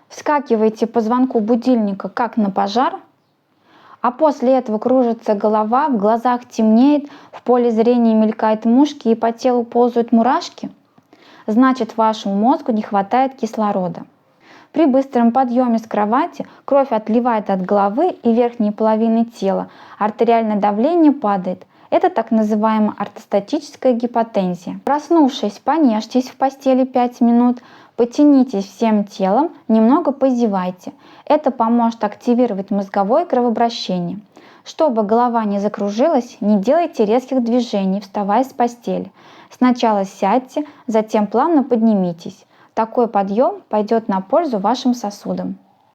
Вскакиваете по звонку будильника, как на пожар, а после этого кружится голова, в глазах темнеет, в поле зрения мелькают мушки и по телу ползают мурашки, значит, вашему мозгу не хватает кислорода. При быстром подъеме с кровати кровь отливает от головы и верхней половины тела, артериальное давление падает. Это так называемая ортостатическая гипотензия. Проснувшись, понежьтесь в постели 5 минут, потянитесь всем телом, немного позевайте. Это поможет активировать мозговое кровообращение. Чтобы голова не закружилась, не делайте резких движений, вставая с постели. Сначала сядьте, затем плавно поднимитесь. Такой подъем пойдет на пользу вашим сосудам.